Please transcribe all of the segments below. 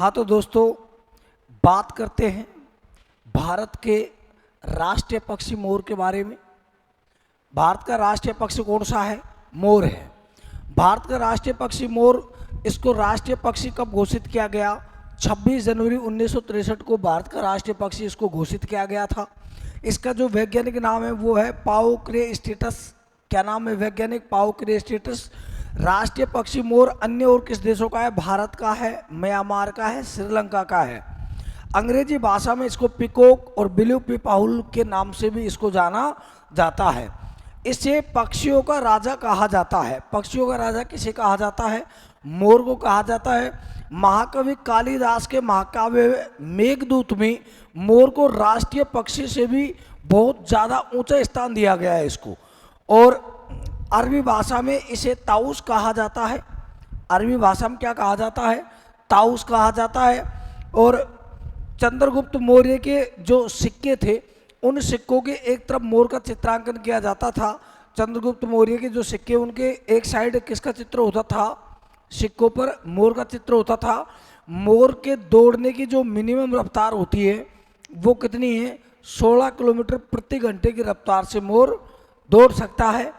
हाँ तो दोस्तों, बात करते हैं भारत के राष्ट्रीय पक्षी मोर के बारे में। भारत का राष्ट्रीय पक्षी कौन सा है? मोर है। भारत का राष्ट्रीय पक्षी मोर। इसको राष्ट्रीय पक्षी कब घोषित किया गया? 26 जनवरी 1963 को भारत का राष्ट्रीय पक्षी इसको घोषित किया गया था। इसका जो वैज्ञानिक नाम है वो है पाओक्रेस्टेटस। क्या नाम है वैज्ञानिक? पाओक्रेस्टेटस। राष्ट्रीय पक्षी मोर अन्य और किस देशों का है? भारत का है, म्यांमार का है, श्रीलंका का है। अंग्रेजी भाषा में इसको पिकॉक और ब्लू पीपाहुल के नाम से भी इसको जाना जाता है। इसे पक्षियों का राजा कहा जाता है। पक्षियों का राजा किसे कहा जाता है? मोर को कहा जाता है। महाकवि कालिदास के महाकाव्य मेघदूत में मोर को राष्ट्रीय पक्षी से भी बहुत ज़्यादा ऊंचा स्थान दिया गया है इसको। और अरबी भाषा में इसे ताउस कहा जाता है। अरबी भाषा में क्या कहा जाता है? ताउस कहा जाता है। और चंद्रगुप्त मौर्य के जो सिक्के थे, उन सिक्कों के एक तरफ मोर का चित्रांकन किया जाता था। चंद्रगुप्त मौर्य के जो सिक्के, उनके एक साइड किसका चित्र होता था? सिक्कों पर मोर का चित्र होता था। मोर के दौड़ने की जो मिनिमम रफ्तार होती है वो कितनी है? 16 किलोमीटर प्रति घंटे की रफ्तार से मोर दौड़ सकता है।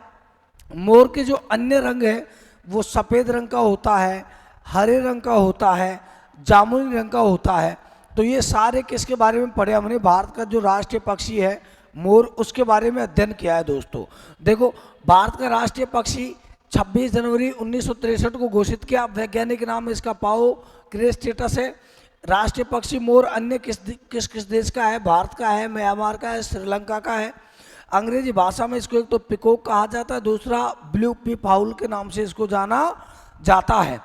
मोर के जो अन्य रंग है वो सफ़ेद रंग का होता है, हरे रंग का होता है, जामुनी रंग का होता है। तो ये सारे किसके बारे में पढ़े हमने? भारत का जो राष्ट्रीय पक्षी है मोर, उसके बारे में अध्ययन किया है दोस्तों। देखो, भारत का राष्ट्रीय पक्षी 26 जनवरी 1963 को घोषित किया। वैज्ञानिक नाम इसका पाओक्रेस्टेटस है। राष्ट्रीय पक्षी मोर अन्य किस देश का है? भारत का है, म्यांमार का है, श्रीलंका का है। अंग्रेजी भाषा में इसको एक तो पिकॉक कहा जाता है, दूसरा ब्लू पीपाहुल के नाम से इसको जाना जाता है।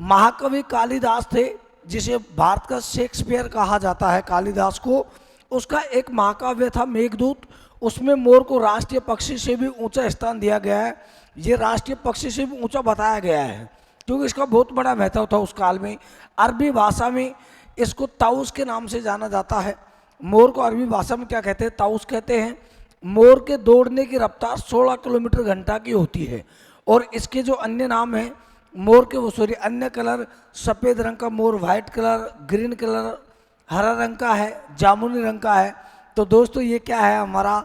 महाकवि कालिदास थे, जिसे भारत का शेक्सपियर कहा जाता है कालिदास को। उसका एक महाकाव्य था मेघदूत, उसमें मोर को राष्ट्रीय पक्षी से भी ऊंचा स्थान दिया गया है। ये राष्ट्रीय पक्षी से भी ऊंचा बताया गया है क्योंकि इसका बहुत बड़ा महत्व था उस काल में। अरबी भाषा में इसको ताउस के नाम से जाना जाता है। मोर को अरबी भाषा में क्या कहते हैं? ताउस कहते हैं। मोर के दौड़ने की रफ्तार 16 किलोमीटर घंटा की होती है। और इसके जो अन्य नाम हैं मोर के, वो सॉरी अन्य कलर, सफ़ेद रंग का मोर, वाइट कलर, ग्रीन कलर, हरा रंग का है, जामुनी रंग का है। तो दोस्तों, ये क्या है? हमारा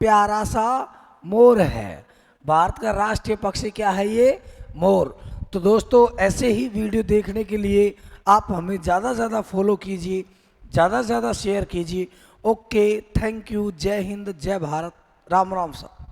प्यारा सा मोर है। भारत का राष्ट्रीय पक्षी क्या है? ये मोर। तो दोस्तों, ऐसे ही वीडियो देखने के लिए आप हमें ज़्यादा से ज़्यादा फॉलो कीजिए, ज़्यादा से ज़्यादा शेयर कीजिए। Okay, thank you. जय हिंद, जय भारत, राम राम सर।